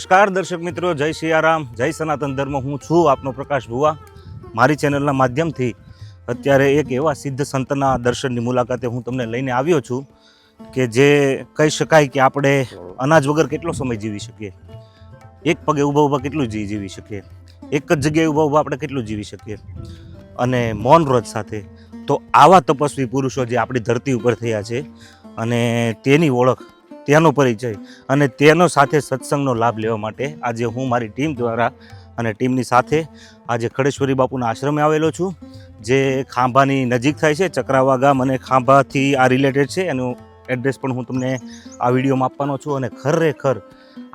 નમસ્કાર દર્શક મિત્રો, જય સિયારામ, જય સનાતન ધર્મ. હું છું આપનો પ્રકાશ ભુવા. મારી ચેનલના માધ્યમથી અત્યારે એક એવા સિદ્ધ સંતના દર્શનની મુલાકાતે હું તમને લઈને આવ્યો છું કે જે કહી શકાય કે આપણે અનાજ વગર કેટલો સમય જીવી શકીએ, એક પગે ઊભા ઊભા કેટલું જીવી શકીએ, એક જ જગ્યાએ ઊભા ઊભા આપણે કેટલું જીવી શકીએ, અને મૌન વ્રત સાથે. તો આવા તપસ્વી પુરુષો જે આપણી ધરતી ઉપર થયા છે અને તેની ઓળખ, તેનો પરિચય અને તેનો સાથે સત્સંગનો લાભ લેવા માટે આજે હું મારી ટીમ દ્વારા અને ટીમની સાથે આજે ખડેશ્વરી બાપુના આશ્રમે આવેલો છું, જે ખાંભાની નજીક થાય છે. ચક્રાવા ગામ અને ખાંભાથી આ રિલેટેડ છે. એનું એડ્રેસ પણ હું તમને આ વિડીયોમાં આપવાનો છું. અને ખરેખર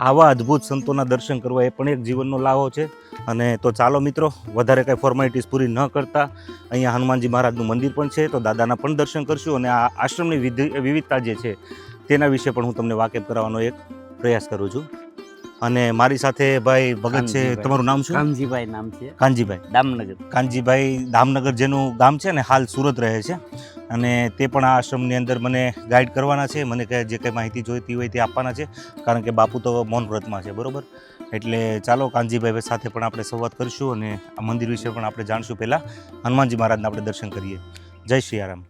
આવા અદ્ભુત સંતોના દર્શન કરવા એ પણ એક જીવનનો લાવો છે. અને તો ચાલો મિત્રો, વધારે કંઈ ફોર્માલિટીઝ પૂરી ન કરતા અહીંયા હનુમાનજી મહારાજનું મંદિર પણ છે, તો દાદાના પણ દર્શન કરશું અને આ આશ્રમની વિવિધતા જે છે તેના વિશે પણ હું તમને વાકેફ કરાવવાનો એક પ્રયાસ કરું છું. અને મારી સાથે ભાઈ ભગત છે. તમારું નામ શું? કાનજીભાઈ નામ છે. કાનજીભાઈ દામનગર. કાનજીભાઈ દામનગર જેનું ગામ છે ને, હાલ સુરત રહે છે. અને તે પણ આ આશ્રમની અંદર મને ગાઈડ કરવાના છે. મને જે કંઈ માહિતી જોઈતી હોય તે આપવાના છે, કારણ કે બાપુ તો મૌન વ્રતમાં છે, બરાબર. એટલે ચાલો કાનજીભાઈ સાથે પણ આપણે સંવાદ કરીશું અને આ મંદિર વિશે પણ આપણે જાણશું. પહેલાં હનુમાનજી મહારાજના આપણે દર્શન કરીએ. જય સિયારામ.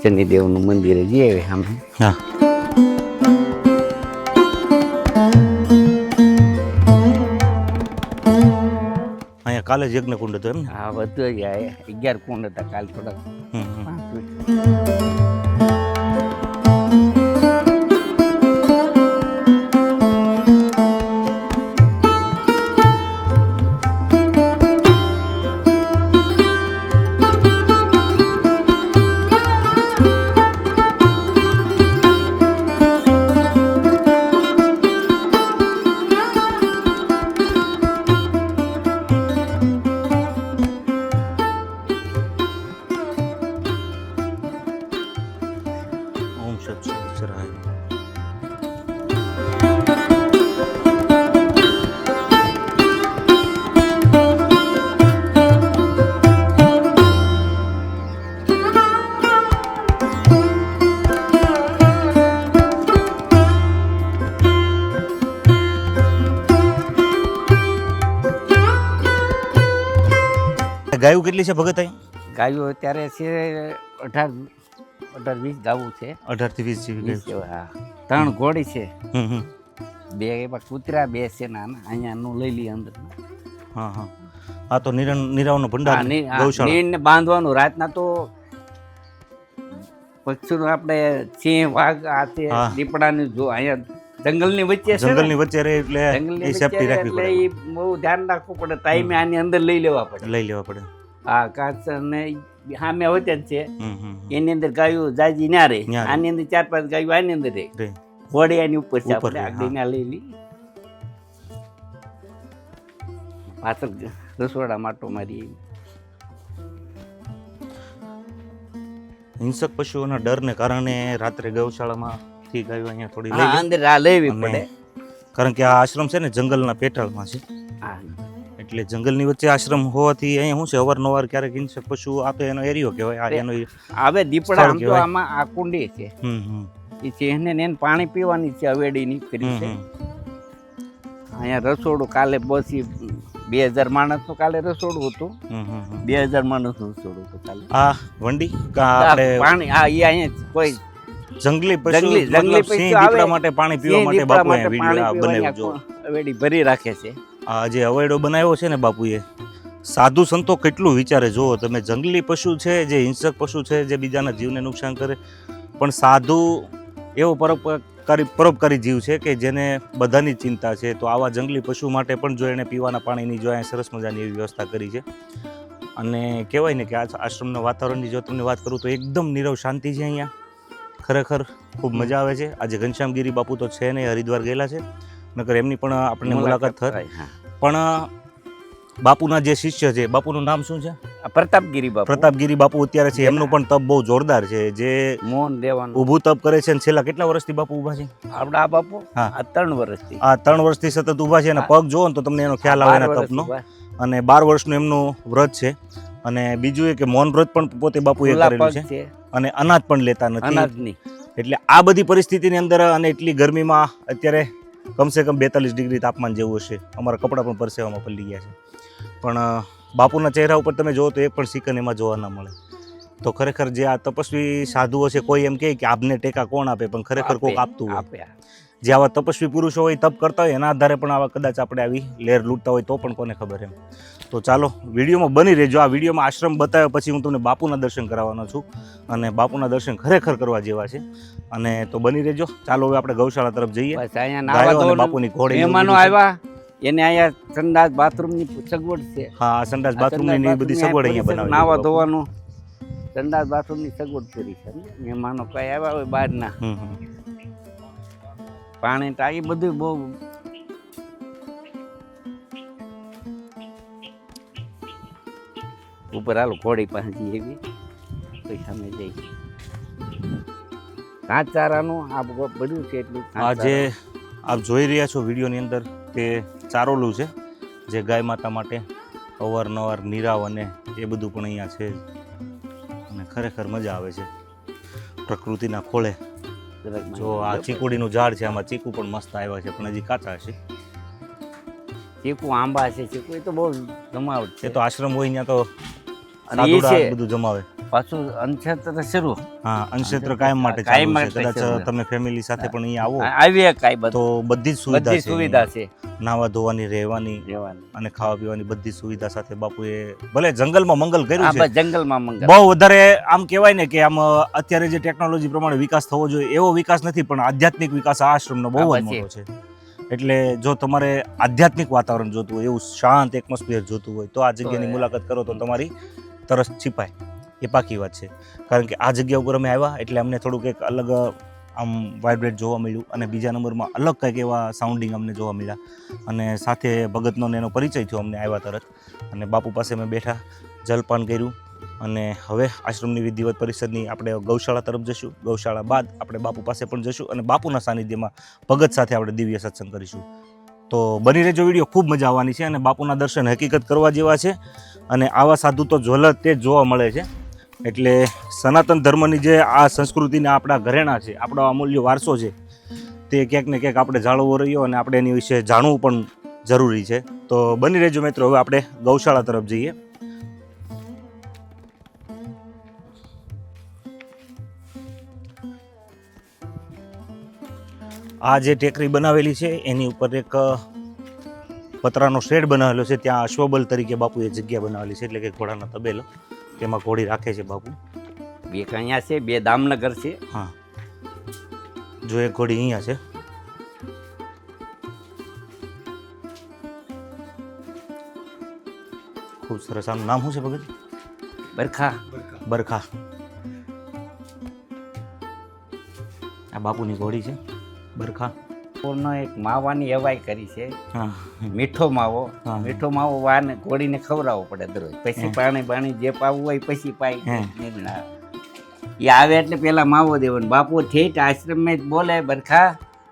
શનિદેવનું મંદિર જઈએ અમે. હા, અહીંયા કાલે જ યજ્ઞ કુંડ હતો એમ ને? હા, બધું 11 કુંડ હતા કાલ થોડાક. ઓમ સત સરાય. ગાયું કેટલી છે ભગત અહીં? ગાયો અત્યારે છે 18-20 ગાવું છે. 18 થી 20 જેવી ગાયું. હા, 3 ઘોડી છે, હમ હમ. 2 એવા કૂતરા, 2 છે નાના. અહીંયાનું લઈ લઈએ અંદર. હા હા. આ તો નિરાવનો ભંડાર, ગૌશાળા. નીરને બાંધવાનું રાતના તો પક્ષીનું આપણે સિંહ, વાઘ, આ તે દીપડાનું જો અહીંયા જંગલની વચ્ચે છે, જંગલની વચ્ચે રહે એટલે એ સેફટી રાખવી એટલે પડે. એ બહુ ધ્યાન રાખવું પડે. ટાઈમે આની અંદર લઈ લેવા પડે. લઈ લેવા પડે. હા, કાચ ને સામે હોતે જ છે. હમ હમ. એની અંદર ગાયો જાજી ના રહે. ન્યા રહે. આની અંદર 4-5 ગાયો આની અંદર રહે. રહે. ઘોડી આની ઉપર છે. ઉપર આપણે રહે, આગળ ના લઈ લઈ. પાછળ રસોડા માટો મારી. હિંસક પશુઓના ડરને કારણે રાત્રે ગૌશાળામાં થી ગાયો અહીંયા થોડી હા, લઈ અંદર આ લેવી અને પડે. કારણ કે આ આશ્રમ છે ને જંગલના પેટાળમાં છે, હા, એટલે જંગલની વચ્ચે આશ્રમ હોવાથી અહીંયા શું છે, અવારનવાર ક્યારેક હિંસક પશુ, આ તો એનો એરિયો કહેવાય, આ એનો હવે દીપડા આમ તો આમાં આ કુંડી છે. એ સિંહને એને પાણી પીવાની છે, હવેડીની કરી છે. અહીંયા રસોડું કાલે બસી 2000 માણસનું કાલે રસોડું હતું. 2000 માણસનું રસોડું હતું કાલે. આ વંડી આપણે પાણી હા એ અહીંયા કોઈ જંગલી પશુ જંગલી મતલબ પશુ સિંહ આવે. દીપડા માટે પાણી પીવા સિંહ માટે દીપડા બાપુએ માટે વિડીયો પાણી બનાવ્યો જો પીવાની હવેડી ભરી રાખે છે. આ જે હવેડો બનાવ્યો છે ને બાપુએ, સાધુ સંતો કેટલું વિચારે જુઓ તમે. જંગલી પશુ છે, જે હિંસક પશુ છે, જે બીજાના જીવને નુકસાન કરે, પણ સાધુ એવો પરોપકારી જીવ છે કે જેને બધાની ચિંતા છે. તો આવા જંગલી પશુ માટે પણ જો એણે પીવાના પાણીની જો અહીંયા સરસ મજાની એવી વ્યવસ્થા કરી છે. અને કહેવાય ને કે આ આશ્રમના વાતાવરણની જો તમને વાત કરું તો એકદમ નીરવ શાંતિ છે અહીંયા. ખરેખર ખૂબ મજા આવે છે. આજે ઘનશ્યામગીરી બાપુ તો છે નહીં, હરિદ્વાર ગયેલા છે, નકર એમની પણ આપણને મુલાકાત થત. હા. પણ બાપુના જે શિષ્ય છે, બાપુનું નામ શું છે? આ પ્રતાપગીરી બાપુ, પ્રતાપગીરી બાપુ અત્યારે છે. એમનું પણ તપ બહુ જોરદાર છે. જે મોહન દેવાનું ઊભું તપ કરે છે. અને છેલ્લા કેટલા વર્ષથી બાપુ ઊભા છે? આપણા આ બાપુ હા. આ 3 વર્ષથી, આ 3 વર્ષથી સતત ઊભા છે. અને પગ જોવો ને તો તમને એનો ખ્યાલ આવે એના તપનો. અને 12 વર્ષનું એમનું વ્રત છે. અને બીજું એ કે મૌન વ્રત પણ પોતે બાપુએ કરેલું છે. અને અનાજ પણ લેતા નથી. અનાજની એટલે આ બધી પરિસ્થિતિની અંદર અને એટલી ગરમીમાં અત્યારે કમસે કમ 42 ડિગ્રી તાપમાન જેવું હશે. અમારા કપડાં પણ પરસેવામાં પલળી ગયા છે. પણ બાપુના ચહેરા ઉપર તમે જુઓ તો એક પણ સિકન એમાં જોવા ના મળે. તો ખરેખર જે આ તપસ્વી સાધુઓ છે, કોઈ એમ કહે કે આપને ટેકા કોણ આપે, પણ ખરેખર કોક આપતું હોય. જે આવા તપસ્વી પુરુષો હોય, તપ કરતા હોય, એના આધારે પણ આવા કદાચ આપણે આવી લહેર લૂંટતા હોય તો પણ કોને ખબર એમ. તો ચાલો વિડીયોમાં બની રહેજો. આ વિડીયોમાં આશ્રમ બતાવ્યા પછી હું તમને બાપુના દર્શન કરાવવાનો છું. અને બાપુના દર્શન ખરેખર કરવા જેવા છે. અને તો બની રહેજો. ચાલો હવે આપણે ગૌશાળા તરફ જઈએ. બસ અહીંયા નાવા ધોવાનું બાપુની ઘોડી મહેમાનો આવ્યા એને અહીંયા સંડાસ બાથરૂમની સગવડ છે. હા, સંડાસ બાથરૂમની બધી સગવડ અહીંયા બનાવી. નાવા ધોવાનું સંડાસ બાથરૂમની સગવડ કરી છે. મહેમાનો કઈ આવ્યા હોય બહારના, પાણી ટાંકી બધું બહુ. ઉપર હાલો ઘોડી પાસે એવી પૈસા મેં જઈ ઘાસચારાનું આ બધું છે. એટલું આ જે આપ જોઈ રહ્યા છો વિડીયોની અંદર તે ચારોલું છે, જે ગાય માતા માટે અવારનવાર નીરાવ અને એ બધું પણ અહીંયા છે. અને ખરેખર મજા આવે છે પ્રકૃતિના ખોળે. જો આ ચીકુડીનું ઝાડ છે, આમાં ચીકુ પણ મસ્ત આવ્યા છે, પણ હજી કાચા છે. ચીકુ આંબા છે. ચીકુ એ તો બહુ જમાવટ છે. એ તો આશ્રમ હોય ત્યાં તો અને એ છે બધું જમાવે. પાછું અનક્ષેત્ર શરૂ. હા, અનક્ષેત્ર કાયમ માટે કાયમ ચાલુ છે. માટે કદાચ તમે ફેમિલી સાથે પણ અહીંયા આવો આવીએ કાંઈ બધું તો બધી જ બધી સુવિધા છે. નાવા ધોવાની, રહેવાની રહેવાની અને ખાવા પીવાની બધી સુવિધા સાથે બાપુએ ભલે જંગલમાં મંગલ કર્યું આ છે. બસ જંગલમાં મંગલ. બહુ વધારે આમ કહેવાય ને કે આમ અત્યારે જે ટેકનોલોજી પ્રમાણે વિકાસ થવો જોઈએ એવો વિકાસ નથી, પણ આધ્યાત્મિક વિકાસ આ આશ્રમનો બહુ જ મોટો છે. એટલે જો તમારે આધ્યાત્મિક વાતાવરણ જોતું હોય, એવું શાંત એટમોસ્ફિયર જોતું હોય તો આ જગ્યાની મુલાકાત કરો તો તમારી તરસ છીપાય. એ પાકી વાત છે. કારણ કે આ જગ્યા ઉપર અમે આવ્યા એટલે અમને થોડુંક એક અલગ આમ વાઇબ્રેટ જોવા મળ્યું. અને બીજા નંબરમાં અલગ કંઈક એવા સાઉન્ડિંગ અમને જોવા મળ્યા. અને સાથે ભગતનો એનો પરિચય થયો અમને આવ્યા તરત. અને બાપુ પાસે અમે બેઠા, જલપાન કર્યું. અને હવે આશ્રમની વિધિવત પરિષદની આપણે ગૌશાળા તરફ જશું. ગૌશાળા બાદ આપણે બાપુ પાસે પણ જશું અને બાપુના સાનિધ્યમાં ભગત સાથે આપણે દિવ્ય સત્સંગ કરીશું. તો બની રહેજો વિડીયો, ખૂબ મજા આવવાની છે. અને બાપુના દર્શન હકીકત કરવા જેવા છે. અને આવા સાધુ તો જ્વલત તે જ જોવા મળે છે. એટલે સનાતન ધર્મની જે આ સંસ્કૃતિના આપણા ઘરેણા છે, આપણો અમૂલ્ય વારસો છે, તે ક્યાંક ને ક્યાંક આપણે જાળવવો રહ્યો અને આપણે એની વિશે જાણવું પણ જરૂરી છે. તો બની રહેજો મિત્રો, હવે આપણે ગૌશાળા તરફ જઈએ. આ જે ટેકરી બનાવેલી છે એની ઉપર એક પતરાનો શેડ બનાવેલો છે. ત્યાં અશ્વબલ તરીકે બાપુએ જગ્યા બનાવેલી છે, એટલે કે ઘોડાનો તબેલો. તેમાં ઘોડી રાખે છે બાપુ. બે અહીંયા છે, બે દામનગર છે. હા, જો એક ઘોડી અહીંયા છે. ખૂબ સરસ. આનું નામ શું છે ભગત? બરખા. બરખા. આ બાપુની ઘોડી છે બરખા. પૂર્ણ એક માવાની હવાઈ કરી છે. હા, મીઠો માવો. હા. મીઠો માવો વાને ઘોડીને ખવડાવવો પડે દરરોજ. પછી પાણી જે પાવું હોય પછી પાઈ. એ આવે એટલે પેલા માવો દેવાનો. બાપુ ઠેઠ આશ્રમ જ બોલે બરખા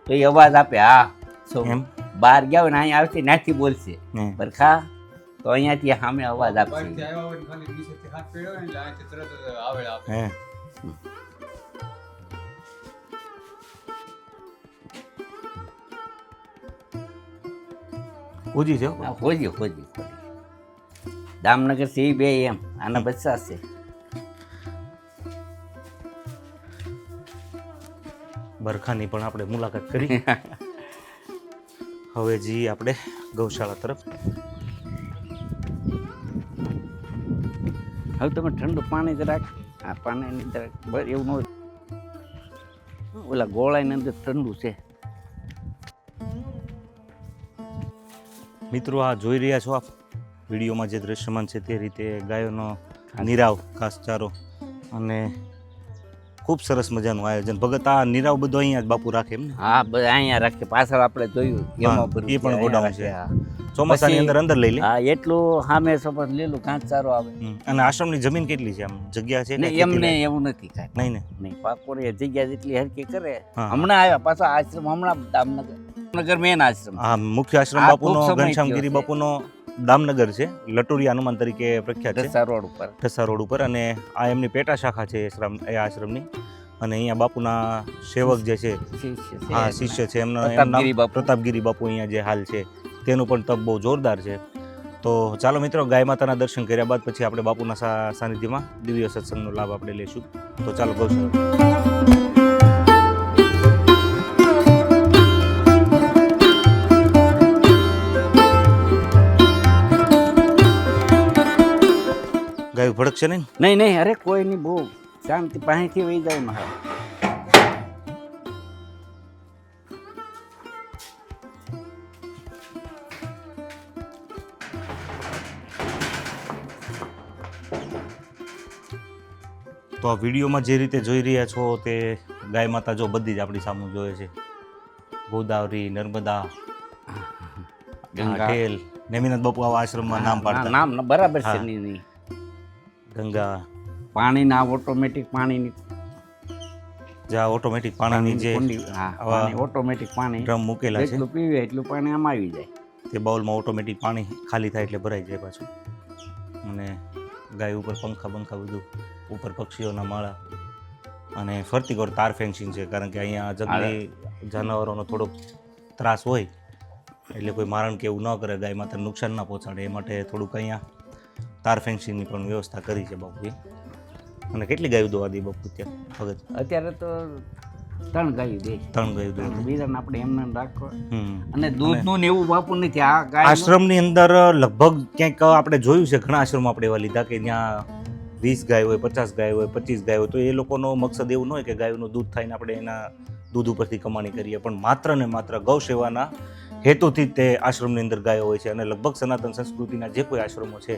તો એ અવાજ આપે. હા, એમ બહાર ગયા હોય ને અહીંયા આવશે નાથી બોલશે હમ. બરખા, તો અહીંયાથી સામે અવાજ આપશે. હે ઓજી છે હો. હોજી હોજી દામનગર છે એ બે એમ આના બચ્ચા છે. બરખાની પણ આપણે મુલાકાત કરી. હવે જી આપણે ગૌશાળા તરફ. હવે તમે ઠંડુ પાણી જરાક આ પાણીની જરાક એવું ન હોય. ઓલા ગોળાની અંદર ઠંડુ છે. મિત્રો આ જોઈ રહ્યા છો આપ વિડીયોમાં જે દ્રશ્યમાન છે તે રીતે ગાયોનો નીરાવ ઘાસચારો અને ખૂબ સરસ મજાનું આયોજન. ભગત આ નીરાવ બધો અહીંયા જ બાપુ રાખે એમ ને? હા બધા અહીંયા રાખે. પાછળ આપણે જોયું એમાં ભર્યું એ પણ છે, ગોડાઉન અહીંયા છે. રાખે. ચોમાસાની પછી- અંદર લઈ લે. હા એટલું સામે સપોઝ લીલું ઘાસચારો આવે. અને આશ્રમની જમીન કેટલી છે? આમ જગ્યા છે કે નહીં ખેતી એમને લાયક? એવું નથી કાંઈ. નહીં ને? નહીં પાકોડી જગ્યા જેટલી હરકી કરે. હા. હમણાં આવ્યા પાછા આશ્રમ હમણાં દામનગર મેન આશ્રમ. હા, મુખ્ય આશ્રમ આ બાપુનો ખૂબ સમય ઘનશ્યામગીરી થયો છે. બાપુનો દામનગર છે. લટુરી હનુમાન તરીકે પ્રખ્યાત છે દસા રોડ ઉપર. ઠસા રોડ ઉપર. અને આ એમની પેટા શાખા છે એ આશ્રમની. અને અહીંયા બાપુના સેવક જે છે, શિષ્ય છે. હા શિષ્ય છે એમના એમનું પ્રતાપગીરી નામ બાપુ. પ્રતાપગીરી બાપુ અહીંયા જે હાલ છે તેનું પણ તપ બહુ જોરદાર છે. તો ચાલો મિત્રો, ગાય માતાના દર્શન કર્યા બાદ પછી આપણે બાપુના સાનિધ્યમાં દિવ્ય સત્સંગનો લાભ આપણે લઈશું. તો ચાલો ગૌશાળા. ગાય ભડકશે નહીં? નહીં નહીં અરે કોઈ નહીં. બહુ શાંતિ પાસેથી વહી જાય મારે. તો આ વિડીયોમાં જે રીતે જોઈ રહ્યા છો તે ગાય માતા જો બધી જ આપણી સામે જોઈએ છે. ગોદાવરી, નર્મદા, ગંગા. ઢેલ, નેમિનાથ બાપુ આવા આશ્રમમાં નામ પાડતા. નામ બરાબર છે. હા. નહીં નહીં ગંગા, પાણીના ઓટોમેટિક પાણીની જ્યાં ઓટોમેટિક પાણીની જે કુંડી. હા આવા પાણી ઓટોમેટિક પાણી ડ્રમ મૂકેલા છે જેટલું પીવે એટલું પાણી આમાં આવી જાય. તે બાઉલમાં ઓટોમેટિક પાણી ખાલી થાય એટલે ભરાઈ જાય પાછું. અને ગાય ઉપર પંખા બધું, ઉપર પક્ષીઓના માળા અને ફરતી કોર તાર ફેન્સિંગ છે. કારણ કે અહીંયા જંગલી જાનવરોનો થોડોક ત્રાસ હોય એટલે કોઈ મારણ કે એવું ન કરે, ગાય માતાને નુકસાન ના પહોંચાડે એ માટે થોડુંક અહીંયા તાર ફેન્સિંગની પણ વ્યવસ્થા કરી છે બાપુએ. અને કેટલી ગાયો દોવા દે બાપુ ત્યાં ભગત? અત્યારે તો 3 ગાયો દે. 3 ગાયો દોવા દે. બીજાને આપણે એમને રાખવા. હમ. અને દૂધનું ને એવું બાપુ નથી. આ ગાય આશ્રમની અંદર લગભગ ક્યાંક આપણે જોયું છે, ઘણા આશ્રમો આપણે એવા લીધા કે જ્યાં 20 ગાય હોય, 50 ગાય હોય, 25 ગાય હોય. તો એ લોકોનો મકસદ એવું ન હોય કે ગાયોનું દૂધ થઈને આપણે એના દૂધ ઉપરથી કમાણી કરીએ, પણ માત્ર ને માત્ર ગૌ સેવાના હેતુથી જ તે આશ્રમની અંદર ગાયો હોય છે. અને લગભગ સનાતન સંસ્કૃતિના જે કોઈ આશ્રમો છે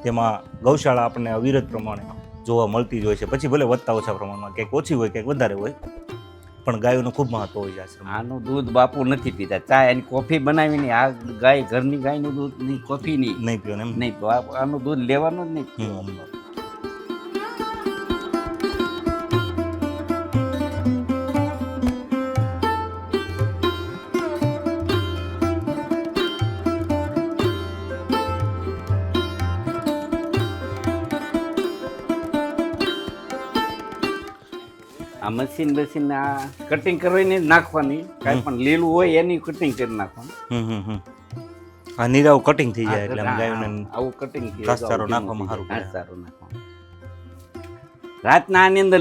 તેમાં ગૌશાળા આપણને અવિરત પ્રમાણે જોવા મળતી જ હોય છે. પછી ભલે વધતા ઓછા પ્રમાણમાં, ક્યાંક ઓછી હોય ક્યાંક વધારે હોય, પણ ગાયોનું ખૂબ મહત્વ હોય છે આશ્રમ. આનું દૂધ બાપુ નથી પીતા. ચા એની કોફી બનાવીને આ ગાય ઘરની ગાયનું દૂધ નહીં, કોફી નહીં નહીં પીવો ને એમ? નહીં. આનું દૂધ લેવાનું જ નહીં. હમ. આ મશીન આ કટિંગ કરવાની જ નાખવાની. કાંઈ પણ લીલું હોય એની કટિંગ કરી નાખવાનું. આ નીરાવ કટિંગ થઈ જાય એટલે આમ હા, ગાયોને આવું કટિંગ થઈ ઘાસચારો જાય. નાખવામાં સારું પડે. ઘાસચારો નાખવાનું. રાતના આની અંદર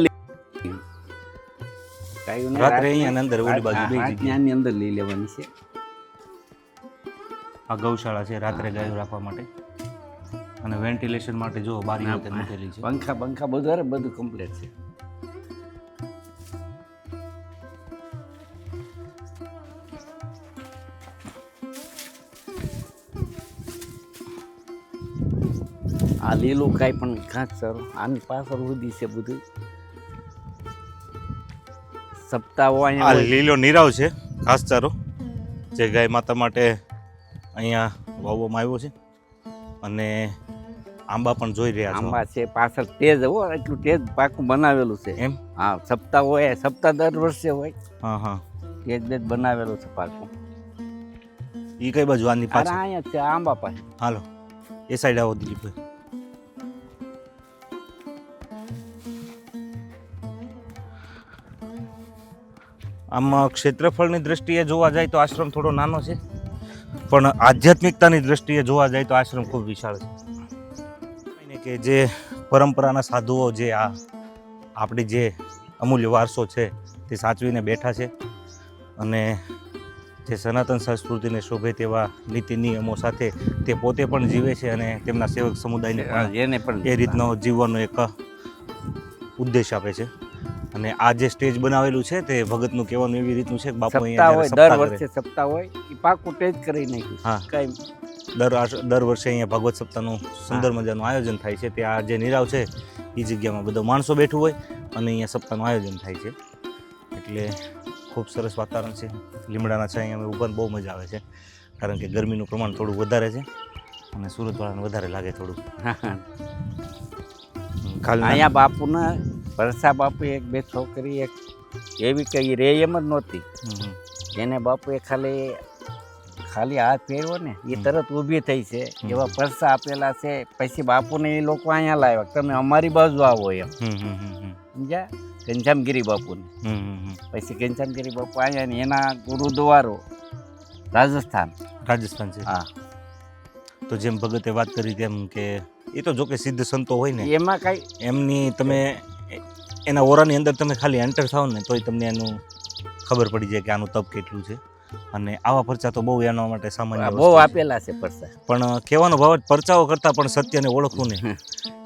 ગાયોને રાત્રે અહીંયા અંદર ઓલી બાજુ બે રાતની જગ્યાએ આની અંદર લઈ લેવાની છે. આ ગૌશાળા છે રાત્રે ગાયો રાખવા માટે. અને વેન્ટિલેશન માટે જો બારીઓ તે મૂકેલી છે. પંખા બધું અરે બધું કમ્પ્લીટ છે. આ લીલું કાંઈ પણ ઘાસચારો આની પાછળ સુધી છે બધું. સપ્તાહો આ અહીંયા હોય. લીલો નીરાવ છે ઘાસચારો જે ગાય માતા માટે અહીંયા વાવવામાં આવ્યો છે. અને આંબા પણ જોઈ રહ્યા છો આંબા છે પાછળ તેજ હો એટલું તેજ પાકું બનાવેલું છે. એમ? હા સપ્તાહ હોય, સપ્તાહ દર વર્ષે હોય. હા હા. તેજ બેજ બનાવેલું છે પાકું. એ કઈ બાજુ? આની અરે પાછળ. અહીંયા જ છે આંબા પાસે. હાલો એ સાઈડ આવો દિલીપભાઈ. આમ ક્ષેત્રફળની દ્રષ્ટિએ જોવા જાય તો આશ્રમ થોડો નાનો છે, પણ આધ્યાત્મિકતાની દ્રષ્ટિએ જોવા જાય તો આશ્રમ ખૂબ વિશાળ છે. કે જે પરંપરાના સાધુઓ જે આ આપણી જે અમૂલ્ય વારસો છે તે સાચવીને બેઠા છે અને જે સનાતન સંસ્કૃતિને શોભે તેવા નીતિ નિયમો સાથે તે પોતે પણ જીવે છે અને તેમના સેવક સમુદાયને પણ એને પણ એ રીતનો જીવવાનો એક ઉદ્દેશ આપે છે. અને આ જે સ્ટેજ બનાવેલું છે તે ભગતનું કહેવાનું એવી રીતનું છે કે બાપુ સપ્તાહ અહીંયા હોય, જ્યારે દર સપ્તાહ વર્ષે કરે, સપ્તાહ હોય એ પાકું ટેજ કરી નાખ્યું હા. કઈ દર વર્ષે અહીંયા ભાગવત સપ્તાહનું સુંદર મજાનું આયોજન થાય છે. તે આ જે નીરાવ છે એ જગ્યામાં બધા માણસો બેઠું હોય અને અહીંયા સપ્તાહનું આયોજન થાય છે. એટલે ખૂબ સરસ વાતાવરણ છે. લીમડાના છાંયમાં ઊભાને બહુ મજા આવે છે, કારણ કે ગરમીનું પ્રમાણ થોડું વધારે છે અને સુરતવાળાને વધારે લાગે થોડું. અહીંયા બાપુના ભરસા બાપુ એક બે છોકરી એક એવી કઈ રે એમ જ નહોતી. એને બાપુએ ખાલી હાથ ફેરવો ને એ તરત ઊભી થઈ છે. એવા પરસા આપેલા છે. પછી બાપુને એ લોકો અહીંયા લાવ્યા, તમે અમારી બાજુ આવો એમ, સમજ્યા? ઘનશ્યામગીરી બાપુને. પછી ઘનશ્યામગીરી બાપુ અહીંયા ને એના ગુરુદ્વારો રાજસ્થાન છે. હા, તો જેમ ભગતે વાત કરી તેમ કે એ તો જો કે સિદ્ધ સંતો હોય ને એમાં કઈ એમની તમે એના ઓરાની અંદર તમે ખાલી એન્ટર થાવ ને તોય તમને એનું ખબર પડી જાય કે આનું તપ કેટલું છે. અને આવા પરચા તો બહુ એના માટે સામાન્ય બહુ આપેલા છે પરસા. પણ કહેવાનો ભાવ જ પરચાઓ કરતાં પણ સત્યને ઓળખવું ને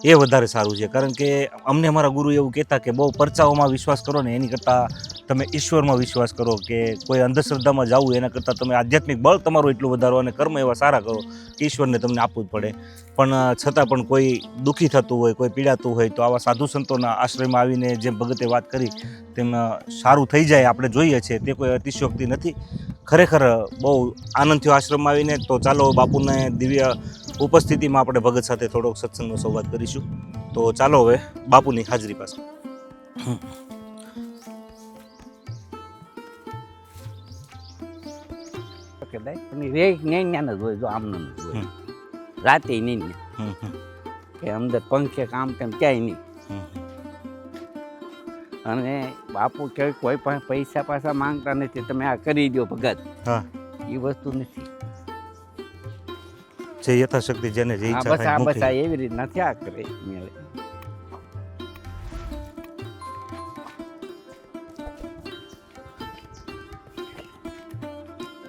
એ વધારે સારું છે. કારણ કે અમને અમારા ગુરુ એવું કહેતા કે બહુ પરચાઓમાં વિશ્વાસ કરો ને એની કરતાં તમે ઈશ્વરમાં વિશ્વાસ કરો, કે કોઈ અંધશ્રદ્ધામાં જવું એના કરતાં તમે આધ્યાત્મિક બળ તમારું એટલું વધારો અને કર્મ એવા સારા કરો કે ઈશ્વરને તમને આપવું જ પડે. પણ છતાં પણ કોઈ દુઃખી થતું હોય, કોઈ પીડાતું હોય તો આવા સાધુ સંતોના આશ્રયમાં આવીને જેમ ભગતે વાત કરી તેમ સારું થઈ જાય આપણે જોઈએ છે. તે કોઈ અતિશયોક્તિ નથી. ખરેખર બહુ આનંદ થયો આશ્રમમાં આવીને. તો ચાલો બાપુને દિવ્ય ઉપસ્થિતિમાં આપણે ભગત સાથે થોડોક સત્સંગનો સંવાદ કરીશું. તો ચાલો હવે બાપુની હાજરી પાસે. રે જ્ઞાન જ હોય, જો આમને જ હોય, રાતે નહીં કે અંદર પંખે કામ તેમ ક્યાંય નહીં. અને બાપુ કે કોઈ પણ પૈસા પાછા માંગતા નથી, તમે આ કરી દો ભગત, એ વસ્તુ નથી. જે યથાશક્તિ જેને જે ઈચ્છા થાય બસ આ એવી રીત નથી આ કરે.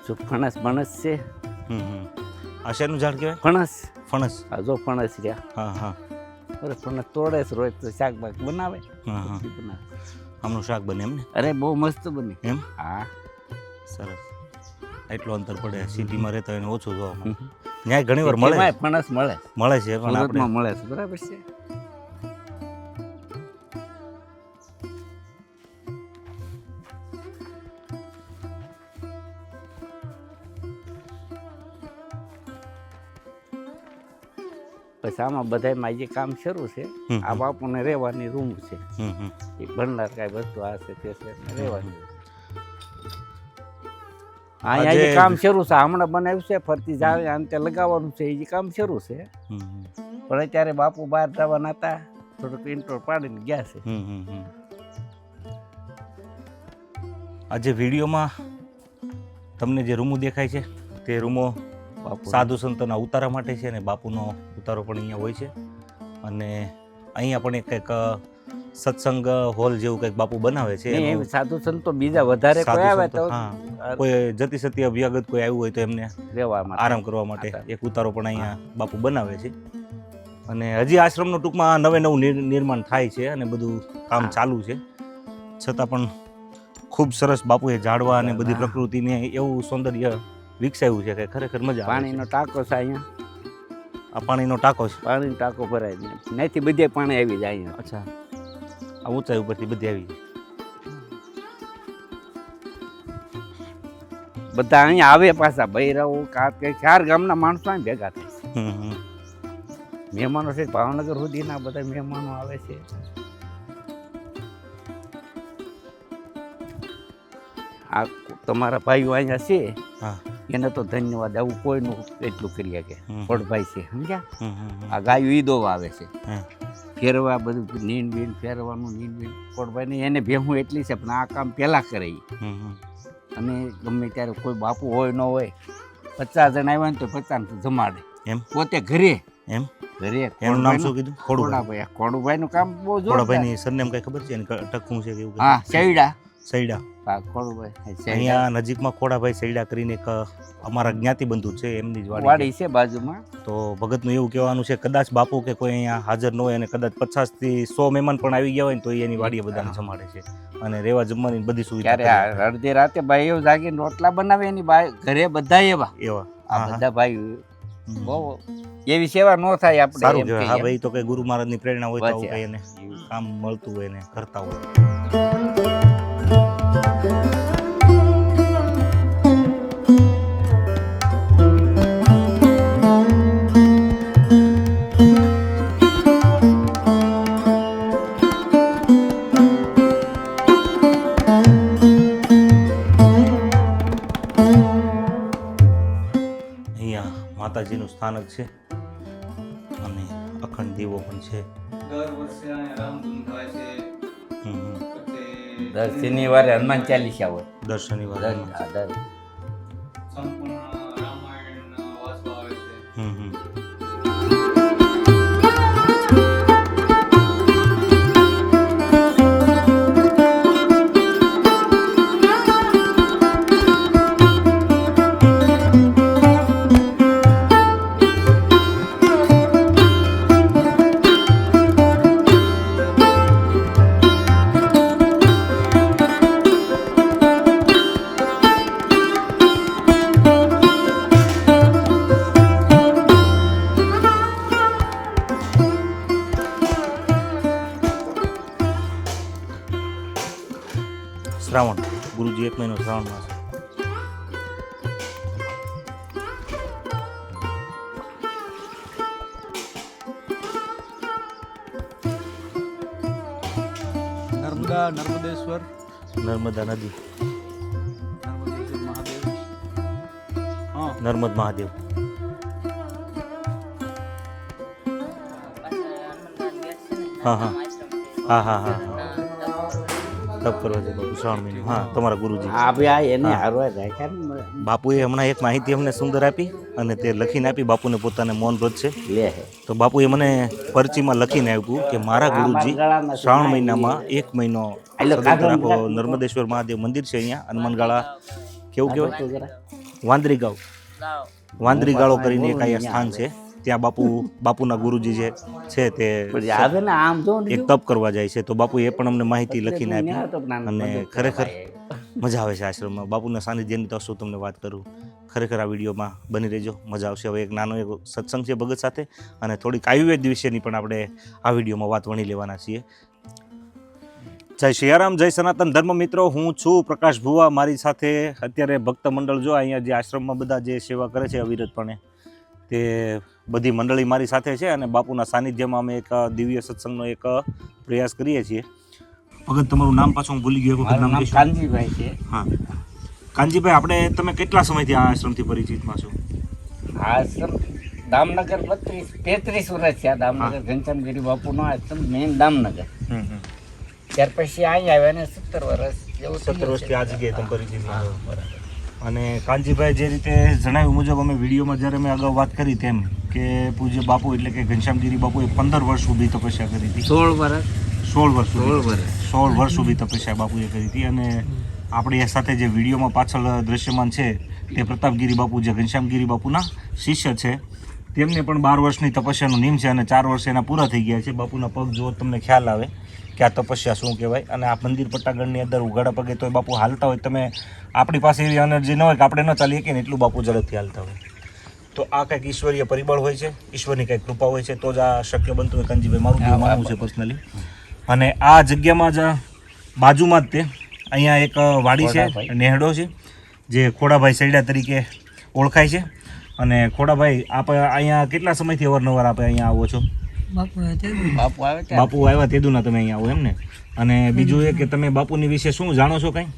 જો ફણસ બણસ છે. આ શેનું ઝાડ કહેવાય? ફણસ. ફણસ. હા, જો ફણસ રહ્યા. હા હા. અરે ફણસ તોડે છે રોજ, તો શાક બાક બનાવે. આમનું શાક બને એમ ને? અરે બહુ મસ્ત બને એમ. હા, સરસ. એટલું અંતર પડે, સિટીમાં રહેતા એને ઓછું જોવા મળે. ન્યાય ઘણી વાર મળે, ફણસ મળે છે પણ આપણે મળે છે. બરાબર છે. પછી આમાં બધામાં જે કામ શરૂ છે. આ બાપુને રહેવાની રૂમ છે. એ ભંડાર કાંઈ વસ્તુ આ છે તે છે રહેવાની. અહીંયા જે કામ શરૂ છે, હમણાં બનાવ્યું છે, ફરતી જાવે અંતે લગાવવાનું છે, એ જે કામ શરૂ છે. પણ અત્યારે બાપુ બહાર જવાના હતા, થોડુંક ઇન્ટ્રો પાડીને ગયા છે. આજે વિડીયોમાં તમને જે રૂમો દેખાય છે તે રૂમો સાધુ સંતોના ઉતારા માટે છે, અને બાપુનો ઉતારો પણ અહીંયા હોય છે. અને અહીંયા પણ કંઈક સત્સંગ હોલ જેવું કંઈક બાપુ બનાવે છે. સાધુ સંતો બીજા વધારે કોઈ આવે તો કોઈ જતી સતી અભ્યાગત કોઈ આવ્યું હોય તો એમને આરામ કરવા માટે એક ઉતારો પણ અહીંયા બાપુ બનાવે છે. અને હજી આશ્રમનું ટૂંકમાં નવે નવું નિર્માણ થાય છે અને બધું કામ ચાલુ છે. છતાં પણ ખૂબ સરસ બાપુએ ઝાડવા અને બધી પ્રકૃતિને એવું સૌંદર્ય વિકસાવ્યું છે કે ખરેખર મજા. પાણીનો ટાંકો છે અહીંયા. આ પાણીનો ટાંકો છે. પાણીનો ટાંકો ભરાય ને ત્યાંથી બધે પાણી આવી જાય અહીંયા. અચ્છા, આ ઊંચાઈ ઉપરથી બધી આવી જાય. બધા અહીંયા આવે પાછા બૈરાઓ કે 4 ગામના માણસો અહીં ભેગા થાય છે. મહેમાનો છે ભાવનગર સુધીના બધા મહેમાનો આવે છે. આ તમારા ભાઈઓ અહીંયા છે, એને તો ધન્યવાદ. આવું કોઈનું એટલું કરી શકે. કોટભાઈ છે, સમજ્યા? આ ગાયું ઈદો આવે છે, ફેરવા બધું નીન બીન ફેરવાનું નીન બીન. કોટભાઈ એને ભેહું એટલી છે, પણ આ કામ પહેલાં કરે. અને ગમે ત્યારે કોઈ બાપુ હોય ન હોય, 50 જણ આવ્યા ને તો 50 જમાડે એમ પોતે ઘરે. એમ ઘરે. એનું નામ શું કીધું? ખોડુભાઈ. ખોડુભાઈ નું કામ બહુ જોરદાર. ખોડુભાઈ ની સરનેમ કઈ ખબર છે? એની અટક શું છે? હા, ચૈડા. સૈડા ખોડુભાઈ અહીંયા નજીકમાં ખોડાભાઈ સૈડા કરીને એક અમારા જ્ઞાતિ બંધુ છે, એમની જ વાડી વાડી છે બાજુમાં. તો ભગતનું એવું કહેવાનું છે કદાચ બાપુ કે કોઈ અહીંયા હાજર ન હોય અને કદાચ 50 થી 100 મહેમાન પણ આવી ગયા હોય ને તો એની વાડીએ બધાને જમાડે છે અને રહેવા જમવાની બધી સુવિધા ત્યારે અડધી રાતે ભાઈઓ જાગીને રોટલા બનાવે એની ઘરે બધા એવા આ બધા ભાઈ બહુ એવી સેવા ન થાય આપણે સારું એમ કહેવાય. કહીએ. હા ભાઈ તો કઈ ગુરુ મહારાજની પ્રેરણા હોય તો આવું કઈ એને કામ મળતું હોય ને કરતા હોય. અહીંયા માતાજીનું સ્થાનક છે અને અખંડ દીવો પણ છે. દર વર્ષે અહીંયા રામધૂન થાય છે. હમ, હમ. પછી દર શનિવારે હનુમાન ચાલીસા હોય. દર શનિવારે સંપૂર્ણ રામાયણ વાંચવા આવે છે. હમ, હમ. શ્રાવણ ગુરુજી 1 મહિનો શ્રાવણ માસ. નર્મદેશ્વર નર્મદા નદી, નર્મદેશ્વર મહાદેવ. હા, નર્મદ મહાદેવ. હા હા હા હા હા તપ કરવા છે બાપુ શ્રાવણ મહિનો. હા તમારા ગુરુજી આ ભાઈ એને હારવા જાય બાપુએ હમણાં એક માહિતી અમને સુંદર આપી અને તે લખીને આપી. બાપુને પોતાને મૌન વ્રત છે લે તો બાપુએ મને પરચીમાં લખીને આપ્યું કે મારા ગુરુજી શ્રાવણ મહિનામાં 1 મહિનો સદંતર આખો નર્મદેશ્વર મહાદેવ મંદિર છે અહીંયા હનુમાનગાળા કેવું કહેવાય વાંદરી ગાળો કરીને એક અહીંયા સ્થાન છે. ત્યાં બાપુના ગુરુજી જે છે તે આવે ને આમ જો એક તપ કરવા જાય છે. તો બાપુએ પણ અમને માહિતી લખીને આપી અને ખરેખર મજા આવે છે આશ્રમમાં. બાપુના સાનિધ્યની તો શું તમને વાત કરું. ખરેખર આ વિડીયોમાં બની રહેજો, મજા આવશે. હવે એક નાનો એક સત્સંગ છે ભગત સાથે અને થોડીક આયુર્વેદ વિશેની પણ આપણે આ વિડીયોમાં વાત વણી લેવાના છીએ. જય સિયારામ, જય સનાતન ધર્મ મિત્રો. હું છું પ્રકાશ ભુવા. મારી સાથે અત્યારે ભક્ત મંડળ જો અહીંયા જે આશ્રમમાં બધા જે સેવા કરે છે અવિરતપણે તે બધી મંડળી મારી સાથે છે અને બાપુના સાનિધ્યમાં અમે એક દિવ્ય સત્સંગનો એક પ્રયાસ કરીએ છીએ. ભગત તમારું નામ પાછું હું ભૂલી ગયો. મારું નામ કાનજીભાઈ છે. હા કાનજીભાઈ, આપણે તમે કેટલા સમયથી આ આશ્રમથી પરિચિતમાં છો? આ આશ્રમ દામનગર 33 વર્ષ છે. આ દામનગર ઘનશ્યામગીરી બાપુનો આશ્રમ મેન દામનગર. ત્યાર પછી અહીં આવ્યા ને 17 વર્ષ જેવું 17 વર્ષથી આ જગ્યાએ તમે પરિચિતમાં છો. બરાબર. અને કાનજીભાઈ જે રીતે જણાવ્યું મુજબ અમે વિડીયોમાં જ્યારે મેં અગાઉ વાત કરી તેમ કે પૂજ્ય બાપુ એટલે કે ઘનશ્યામગીરી બાપુએ 15 વર્ષ સુધી તપસ્યા કરી હતી. 16 વર્ષ સુધી તપસ્યા બાપુએ કરી હતી. અને આપણી સાથે જે વિડીયોમાં પાછળ દ્રશ્યમાન છે તે પ્રતાપગીરી બાપુ જે ઘનશ્યામગીરી બાપુના શિષ્ય છે તેમને પણ 12 વર્ષની તપસ્યાનું નિયમ છે અને 4 વર્ષ એના પૂરા થઈ ગયા છે. બાપુના પગ જો તમને ખ્યાલ આવે કે આ તપસ્યા શું કહેવાય. અને આ મંદિર પટ્ટાગઢની અંદર ઉઘાડા પગે તોય બાપુ હાલતા હોય. તમે આપણી પાસે એવી એનર્જી ન હોય કે આપણે ન ચાલીએ કે ને એટલું બાપુ ઝડપથી હાલતા હોય. તો આ કંઈક ઈશ્વરીય પરિબળ હોય છે, ઈશ્વરની કંઈક કૃપા હોય છે તો જ આ શક્ય બનતું હોય. કાનજીભાઈ મારું કેવું માનવું છે પર્સનલી. અને આ જગ્યામાં જ બાજુમાં જ તે અહીંયા એક વાડી છે, નેહડો છે જે ખોડાભાઈ સૈડા તરીકે ઓળખાય છે. અને ખોડાભાઈ આપ અહીંયા કેટલા સમયથી અવારનવાર આપણે અહીંયા આવો છો? બાપુ આવ્યા તેદુના તમે અહીંયા આવો એમ ને? અને બીજું એ કે તમે બાપુની વિશે શું જાણો છો કંઈ?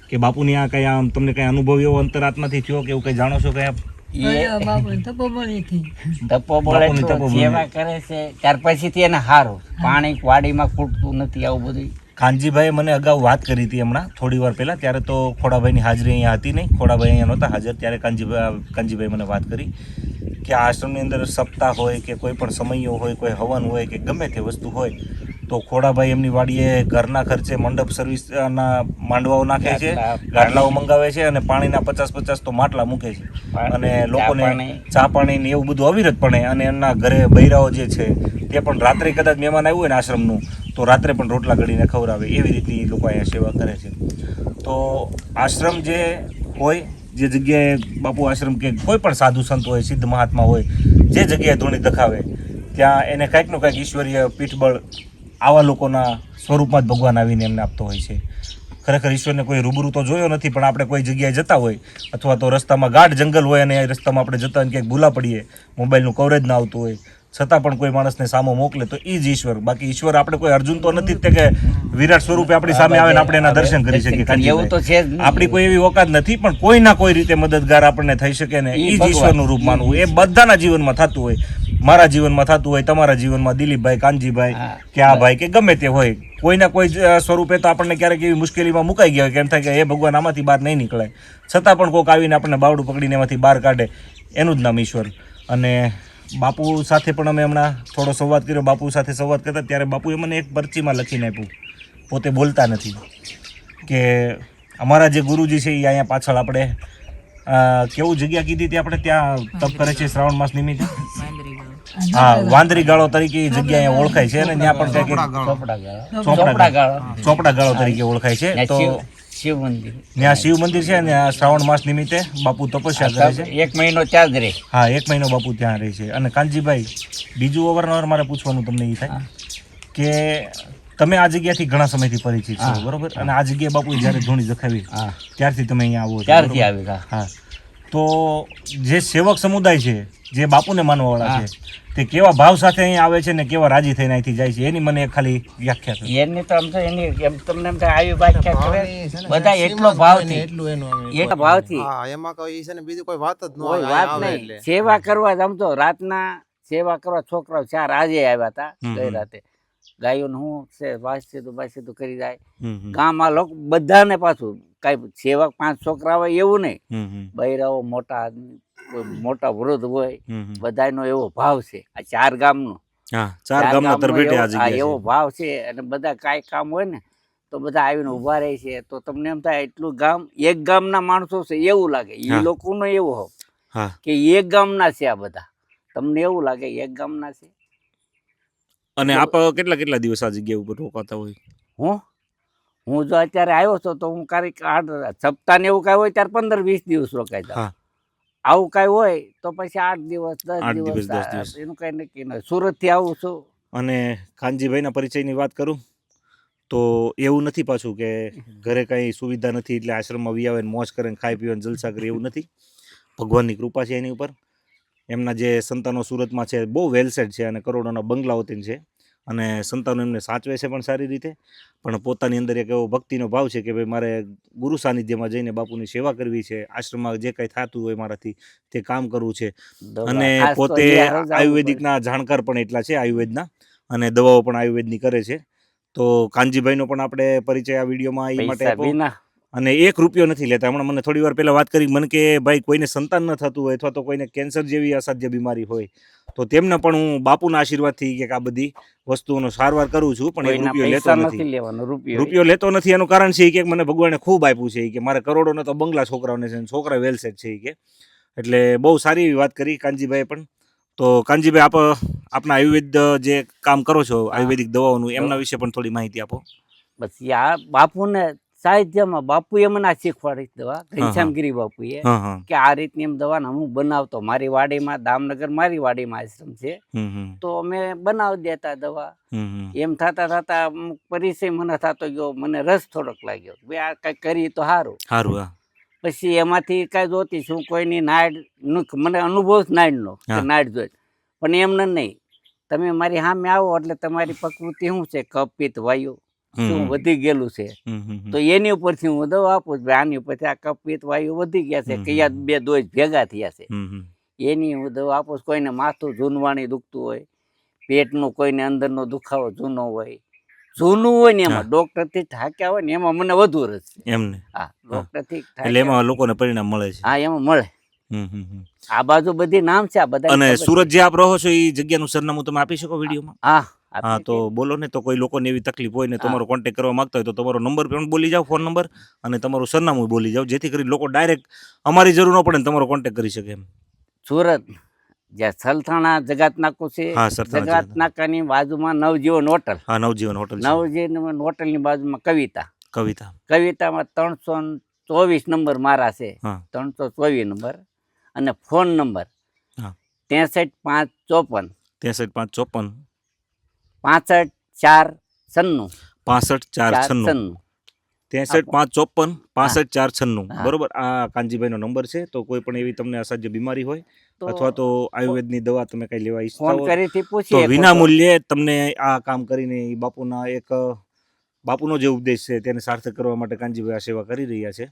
કે બાપુની આ કઈ આમ તમને કઈ અનુભવ એવો અંતરાત્માથી થયો કે એવું કઈ જાણો છો કઈ? તપોબળ સેવા કરે છે ત્યાર પછીથી એને હારો પાણી વાડીમાં ખૂટતું નથી આવું બધું. કાનજીભાઈએ મને અગાઉ વાત કરી હતી હમણાં થોડી વાર પહેલાં. ત્યારે તો ખોડાભાઈની હાજરી અહીંયા હતી નહીં, ખોડાભાઈ અહીંયા નહોતા હાજર. ત્યારે કાનજીભાઈ મને વાત કરી કે આ આશ્રમની અંદર સપ્તાહ હોય કે કોઈ પણ સમયો હોય, કોઈ હવન હોય કે ગમે તે વસ્તુ હોય તો ખોડાભાઈ એમની વાડીએ ઘરના ખર્ચે મંડપ સર્વિસના માંડવાઓ નાખે છે, ગાડલાઓ મંગાવે છે અને પાણીના 50 તો માટલા મૂકે છે અને લોકોને ચા પાણી ને એવું બધું અવિરતપણે, અને એમના ઘરે બૈરાઓ જે છે તે પણ રાત્રે કદાચ મહેમાન આવ્યું હોય ને આશ્રમનું તો રાત્રે પણ રોટલા ઘડીને ખવડાવે, એવી રીતની લોકો અહીંયા સેવા કરે છે. તો આશ્રમ જે હોય, જે જગ્યાએ બાપુ આશ્રમ કે કોઈ પણ સાધુ સંત હોય, સિદ્ધ મહાત્મા હોય, જે જગ્યાએ ધૂણી દખાવે ત્યાં એને કાંઈકનું કાંઈક ઈશ્વરીય પીઠબળ આવા લોકોના સ્વરૂપમાં જ ભગવાન આવીને એમને આપતો હોય છે. ખરેખર ઈશ્વરને કોઈ રૂબરૂ તો જોયો નથી, પણ આપણે કોઈ જગ્યાએ જતા હોય અથવા તો રસ્તામાં ગાઢ જંગલ હોય અને એ રસ્તામાં આપણે જતા હોય ક્યાંક ભૂલા પડીએ, મોબાઈલનું કવરેજ ના આવતું હોય, છતાં પણ કોઈ માણસને સામો મોકલે તો એ જ ઈશ્વર. બાકી ઈશ્વર આપણે કોઈ અર્જુન તો નથી જ કે વિરાટ સ્વરૂપે આપણી સામે આવે ને આપણે એના દર્શન કરી શકીએ. એવું તો છે જ નહીં. આપણી કોઈ એવી ઓકાત નથી, પણ કોઈ ના કોઈ રીતે મદદગાર આપણને થઈ શકે ને એ જ ઈશ્વરનું રૂપ માનવું. એ બધાના જીવનમાં થતું હોય, મારા જીવનમાં થતું હોય, તમારા જીવનમાં દિલીપભાઈ, કાનજીભાઈ કે આ ભાઈ કે ગમે તે હોય, કોઈના કોઈ સ્વરૂપે તો આપણને ક્યારેક એવી મુશ્કેલીમાં મુકાઈ ગયા હોય કે એમ થાય કે એ ભગવાન આમાંથી બહાર નહીં નીકળાય, છતાં પણ કોઈક આવીને આપણને બાવડું પકડીને એમાંથી બહાર કાઢે, એનું જ નામ ઈશ્વર. અને બાપુ સાથે પણ અમે હમણાં થોડો સંવાદ કર્યો. બાપુ સાથે સંવાદ કરતા ત્યારે બાપુએ મને એક પરચીમાં લખીને આપ્યું, પોતે બોલતા નથી, કે અમારા જે ગુરુજી છે એ અહીંયા પાછળ આપણે કેવું જગ્યા કીધી હતી આપણે ત્યાં તપ કરે છે શ્રાવણ માસ નિમિત્તે, હા વાંદરી ગાળો તરીકે એ જગ્યા અહીંયા ઓળખાય છે અને ત્યાં પણ ચોપડા ગાળો તરીકે ઓળખાય છે. તો શિવ મંદિર, ત્યાં શિવ મંદિર છે અને શ્રાવણ માસ નિમિત્તે બાપુ તપસ્યા કરે છે. 1 મહિનો ત્યાં જ રહે. હા 1 મહિનો બાપુ ત્યાં રહે છે. અને કાનજીભાઈ, બીજું અવારનવાર મારે પૂછવાનું તમને એ થાય કે તમે આ જગ્યાથી ઘણા સમયથી પરિચિત છો, બરોબર? અને આ જગ્યાએ બાપુ જ્યારે ધૂણી દખાવી ત્યારથી તમે અહીંયા આવો છો, ત્યારથી આવી. હા, તો જે સેવક સમુદાય છે, જે બાપુને માનવાવાળા છે, તે કેવા ભાવ સાથે અહીંયા આવે છે ને કેવા રાજી થઈને અહીંથી જાય છે, એની મને ખાલી વ્યાખ્યા કરો. એની તો આમ તો એની એમ તમને એમ થાય આવી વ્યાખ્યા કરે બધા એટલો ભાવથી, એટલા ભાવથી, હા એમાં કોઈ છે ને બીજું કોઈ વાત જ ન કોઈ વાત નહીં. સેવા કરવા આમ તો રાતના સેવા કરવા છોકરાઓ 4 આજે આવ્યા હતા, ગઈ રાતે ગાયોનું હું છે વાસીતું કરી જાય. ગામમાં લોકો બધાને પાછું કાંઈ સેવક 5 છોકરા હોય એવું નહીં, બૈરાઓ મોટા આદમી, મોટા વૃદ્ધ હોય, બધાનો એવો ભાવ છે. આ 4 ગામનો, 4 ગામના તરભેટે આ જગ્યા એવો ભાવ છે. અને બધા કાંઈ કામ હોય ને તો બધા આવીને ઊભા રહે છે. તો તમને એમ થાય એટલું ગામ, એક ગામના માણસો છે એવું લાગે. એ લોકોનો એવો હોવ કે એક ગામના છે આ બધા, તમને એવું લાગે એક ગામના છે. અને આપ કેટલા દિવસ આ જગ્યા ઉપર રોકાતા હોય? હું જો અત્યારે આવ્યો છું તો હું ક્યારેક 8 સપ્તાહ ને એવું કાંઈ હોય ત્યારે 15-20 દિવસ રોકાઈ જાઉં. આવું કાંઈ હોય તો પછી 8 દિવસ 10 દિવસ, એનું કાંઈ નક્કી નહીં. સુરતથી આવું છું. અને કાનજીભાઈના પરિચયની વાત કરું તો એવું નથી પાછું કે ઘરે કાંઈ સુવિધા નથી એટલે આશ્રમમાં વી આવે ને મોજ કરે ને ખાઈ પીવે ને જલસા કરે, એવું નથી. ભગવાનની કૃપા છે એની ઉપર. એમના જે સંતાનો સુરતમાં છે બહુ વેલસેટ છે અને કરોડોના બંગલાઓ તેમ છે અને સંતાનો એમને સાચવે છે પણ સારી રીતે. પણ પોતાની અંદર એક એવો ભક્તિનો ભાવ છે કે ભાઈ મારે ગુરુ સાનિધ્યમાં જઈને બાપુની સેવા કરવી છે, આશ્રમમાં જે કંઈ થતું હોય મારાથી તે કામ કરવું છે. અને પોતે આયુર્વેદિકના જાણકાર પણ એટલા છે, આયુર્વેદના, અને દવાઓ પણ આયુર્વેદની કરે છે. તો કાનજીભાઈનો પણ આપણે પરિચય આ વિડીયોમાં એ માટે આપ્યો. અને 1 રૂપિયો નથી લેતા. હમણાં મને થોડી વાર પહેલાં વાત કરી, મને કે ભાઈ કોઈને સંતાન ન થતું હોય અથવા તો કોઈને કેન્સર જેવી અસાધ્ય બીમારી હોય તો તેમને પણ હું બાપુના આશીર્વાદથી કે આ બધી વસ્તુઓનો સારવાર કરું છું, પણ 1 રૂપિયો લેતો નથી. રૂપિયો લેતો નથી એનું કારણ છે કે મને ભગવાને ખૂબ આપ્યું છે, કે મારે કરોડોને તો બંગલા છોકરાઓને છે, છોકરા વેલસેટ છે કે. એટલે બહુ સારી એવી વાત કરી કાનજીભાઈ પણ. તો કાનજીભાઈ, આપના આયુર્વેદ જે કામ કરો છો, આયુર્વેદિક દવાઓનું, એમના વિશે પણ થોડી માહિતી આપો. બસ આ બાપુને સાહિત્યમાં બાપુએ મને આ શીખવાડી દવા, ઘનશ્યામગીરી બાપુએ, કે આ રીતની એમ દવા હું બનાવતો. મારી વાડીમાં, દામનગર મારી વાડીમાં આશ્રમ છે, તો અમે બનાવી દેતા દવા. એમ થતા પરિચય મને થતો ગયો, મને રસ થોડોક લાગ્યો, ભાઈ આ કઈ કરી તો સારું. પછી એમાંથી કઈ જોતી છું, કોઈની નાડ, મને અનુભવ નાડનો, નાડ જોઈ. પણ એમને નહીં, તમે મારી સામે આવો એટલે તમારી પ્રકૃતિ શું છે, કફ પિત્ત વાયુ શું વધી ગયેલું છે, તો એની ઉપરથી હું દવા આપું છું. આની ઉપરથી આ કફ પિત્ત વાયુ વધી ગયા છે, કયા 2 ડોઝ ભેગા થયા છે, એની હું દવા આપું છું. કોઈને માથું જૂનવાણી દુખતું હોય, પેટનું કોઈને અંદરનો દુખાવો જૂનો હોય, જૂનું હોય ને એમાં ડોક્ટર થી થાક્યા હોય ને એમાં મને વધુ રસ છે એમને. હા, ડોક્ટર થી એટલે એમાં લોકોને પરિણામ મળે છે. હા, એમાં મળે. આ બાજુ બધી નામ છે આ બધા. અને સુરત જે આપ રહો છો એ જગ્યાનું સરનામું તમે આપી શકો વિડીયોમાં? હા, હા તો બોલો ને, તો કોઈ લોકોને એવી તકલીફ હોય ને તમારો કોન્ટેક્ટ કરવા માંગતા હોય તો તમારો નંબર પણ બોલી જાઓ, ફોન નંબર, અને તમારું સરનામું બોલી જાઓ, જેથી કરી લોકો ડાયરેક્ટ અમારી જરૂર ન પડે ને તમારો કોન્ટેક્ટ કરી શકે એમ. સુરત જ્યાં સલથાણા જગાત નાકું છે, હા, સરથાણા જગાત જગાત. નાકાની બાજુમાં નવજીવન હોટલ, હા, નવજીવન હોટલ છે. નવજીવન હોટલની બાજુમાં કવિતા, કવિતા. કવિતામાં 324 નંબર મારા છે, હા 324 નંબર, અને ફોન નંબર હા 63 554 63 554 65 4 96 63 554 65 496. હા. બરોબર, આ કાનજીભાઈનો નંબર છે. તો કોઈ પણ એવી તમને અસાધ્ય બીમારી હોય તો અથવા તો આયુર્વેદની દવા તમે કઈ લેવા ઈચ્છતા ફોન હો કરીથી તો પૂછીએ વિના મૂલ્યે તમને આ કામ કરીને ઈ બાપુનો જે ઉપદેશ છે તેને સાર્થક કરવા માટે કાનજીભાઈ આ સેવા કરી રહ્યા છે.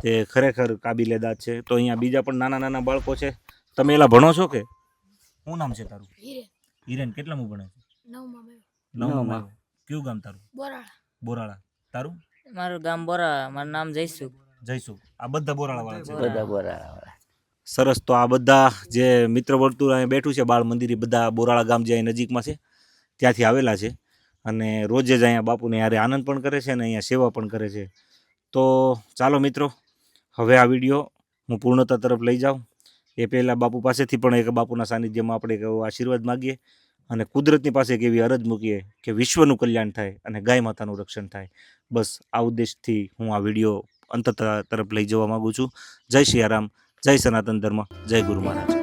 તે ખરેખર કાબિલેદાદ છે. તો અહીંયા બીજા પણ નાના નાના બાળકો છે. તમે એલા ભણો છો કે શું નામ છે તારું? હિરેન. કેટલામું ભણે છે? નવમામાં આવ્યો. કયું ગામ તારું? બોરાળા. તારું? મારું ગામ બોરાળા, મારું નામ જયસુખ. જયસુખ. આ બધા બોરાળા વાળા છે. બધા બોરાળા. સરસ. તો આ બધા જે મિત્ર વર્તુળ અહીં બેઠું છે, બાળ મંદિર, એ બધા બોરાળા ગામ જે અહીં નજીકમાં છે ત્યાંથી આવેલા છે, અને રોજે જ અહીંયા બાપુને યારે આનંદ પણ કરે છે અને અહીંયા સેવા પણ કરે છે. તો ચાલો મિત્રો, હવે આ વિડીયો હું પૂર્ણતા તરફ લઈ જાઉં એ પહેલાં બાપુ પાસેથી પણ એક બાપુના સાનિધ્યમાં આપણે એક એવો આશીર્વાદ માગીએ અને કુદરતની પાસે એક એવી અરજ મૂકીએ કે વિશ્વનું કલ્યાણ થાય અને ગાય માતાનું રક્ષણ થાય. બસ આ ઉદ્દેશથી હું આ વિડીયો અંત તરફ લઈ જવા માગું છું. જય સિયારામ, જય સનાતન ધર્મ, જય ગુરુ મહારાજ.